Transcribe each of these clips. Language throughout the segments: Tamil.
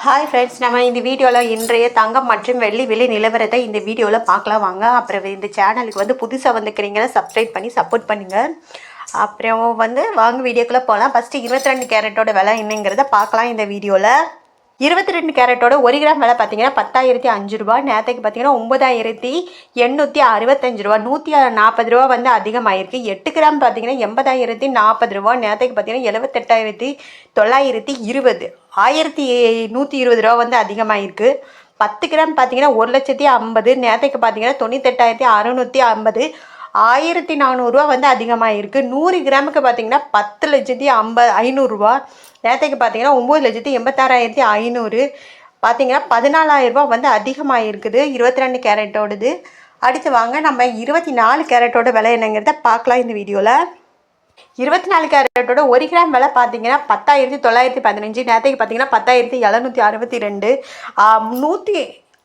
ஹாய் ஃப்ரெண்ட்ஸ், நம்ம இந்த வீடியோவில் இன்றைய தங்கம் மற்றும் வெள்ளி விலை நிலவரத்தை இந்த வீடியோவில் பார்க்கலாம் வாங்க. அப்புறம் இந்த சேனலுக்கு புதுசாக வந்துக்கிறீங்கன்னா சப்ஸ்கிரைப் பண்ணி சப்போர்ட் பண்ணுங்கள். அப்புறம் வாங்க வீடியோக்குள்ளே போகலாம். ஃபஸ்ட்டு 22 கேரட்டோட விலை என்னங்கிறத பார்க்கலாம் இந்த வீடியோவில். 22 கேரட்டோட 1 கிராம் விலை பார்த்தீங்கன்னா 10,005 ரூபா. நேற்றுக்கு பார்த்தீங்கன்னா 9,865 ரூபா, 140 ரூபா அதிகமாகிருக்கு. 8 கிராம் பார்த்தீங்கன்னா 80,040 ரூபா. நேற்றுக்கு பார்த்தீங்கன்னா 78,920, 1,120 ரூபா அதிகமாகிருக்கு. 10 கிராம் பார்த்தீங்கன்னா 1,50,050, நேற்றுக்கு பார்த்தீங்கன்னா 98,650, 1,400 ரூபா அதிகமாகிருக்கு. 100 கிராமுக்கு பார்த்தீங்கன்னா 10,50,500 ரூபா. நேற்றுக்கு பார்த்தீங்கன்னா 9,86,500, பார்த்தீங்கன்னா 14,000 ரூபா அதிகமாகிருக்குது 22 கேரட்டோடது. அடுத்து வாங்க நம்ம 24 கேரட்டோட விலை என்னங்கிறத பார்க்கலாம் இந்த வீடியோவில். 24 கேரட்டோட 1 கிராம் விலை பார்த்தீங்கன்னா 10,915, நேற்றுக்கு பார்த்தீங்கன்னா 10,762,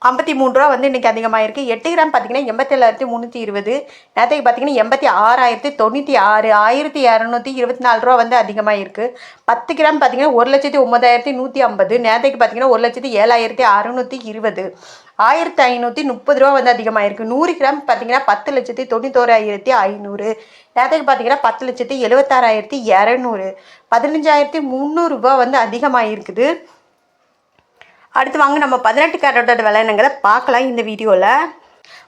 153 ரூபா இன்றைக்கி அதிகமாகிருக்கு. 8 கிராம் பார்த்தீங்கன்னா 87,320, நேற்றுக்கு பார்த்தீங்கன்னா 86,096, 1,224 ரூபா அதிகமாகிருக்கு. 10 கிராம் பார்த்தீங்கன்னா 1,09,150, நேற்றுக்கு பார்த்தீங்கன்னா 1,07,620, 1,530 ரூபா அதிகமாகிருக்கு. 100 கிராம் பார்த்தீங்கன்னா 10,91,500, நேற்றுக்கு பார்த்தீங்கன்னா 10,76,200, 15,300 ரூபா அதிகமாகிருக்குது. அடுத்து வாங்க நம்ம 18 கேரட்டோட விலை என்னங்கிறத பார்க்கலாம் இந்த வீடியோவில்.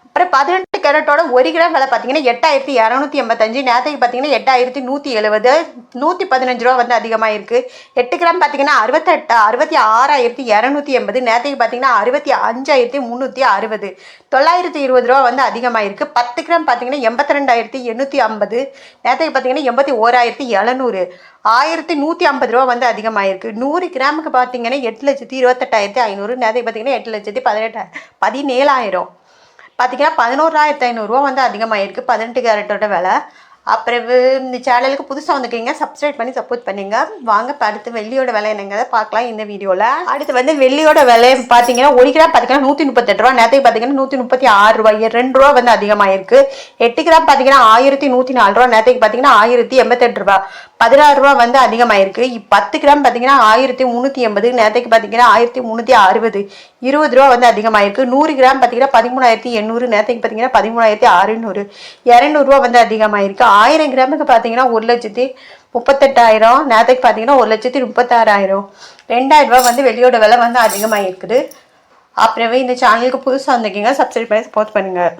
அப்புறம் 18 கேரட்டோட 1 கிராம் விலை பார்த்தீங்கன்னா 8,285, நேற்றுக்கு பார்த்தீங்கன்னா 8,170, 115 ரூபா அதிகமாகிருக்கு. 8 கிராம் பார்த்தீங்கன்னா 66,280, நேற்றுக்கு பார்த்தீங்கன்னா 65,360, 920 ரூபா அதிகமாகிருக்கு. 10 கிராம் பார்த்தீங்கன்னா 82,850, நேற்றுக்கு பார்த்தீங்கன்னா 81,700, 1,150 ரூபா அதிகமாகிருக்கு. 100 கிராமுக்கு பார்த்தீங்கன்னா 8,28,500, நேற்றுக்கு பார்த்தீங்கன்னா 8,17,000, பார்த்தீங்கன்னா 11,500 ரூபா அதிகமாகிருக்கு 18 கேரட்டோட விலை. அப்புறம் இந்த சேனலுக்கு புதுசாக வந்துருக்கீங்க, சப்ஸ்கிரைப் பண்ணி சப்போர்ட் பண்ணுங்க. வாங்க அடுத்து வெள்ளியோட விலை என்னங்கிறத பார்க்கலாம் இந்த வீடியோவில். அடுத்து வெள்ளியோட விலை பார்த்தீங்கன்னா 1 கிராம் பார்த்தீங்கன்னா 138 ரூபா, நேற்றுக்கு பார்த்தீங்கன்னா 136 ரூபாய், 2 ரூபா அதிகமாகிருக்கு. 8 கிராம் பார்த்தீங்கன்னா 1,104 ரூபா, நேற்றுக்கு பார்த்தீங்கன்னா 1,088 ரூபா, 16 ரூபா அதிகமாகிருக்கு. 10 கிராம் பார்த்தீங்கன்னா 1,380, நேற்றுக்கு பார்த்தீங்கன்னா 1,360, 20 ரூபா அதிகமாகிருக்கு. 100 கிராம் பார்த்தீங்கன்னா 13,800, நேற்றுக்கு பார்த்தீங்கன்னா 13,600, 200 ரூபா அதிகமாகிருக்கு. 1000 கிராமுக்கு பார்த்தீங்கன்னா 1,38,000, நேற்றுக்கு பார்த்தீங்கன்னா 1,36,000, 2,000 ரூபா வெள்ளியோட விலை அதிகமாக இருக்குது. அப்புறமே இந்த சேனலுக்கு புதுசாக வந்திருக்கீங்க, சப்ஸ்கிரைப் பண்ணி சப்போர்ட் பண்ணுங்கள்.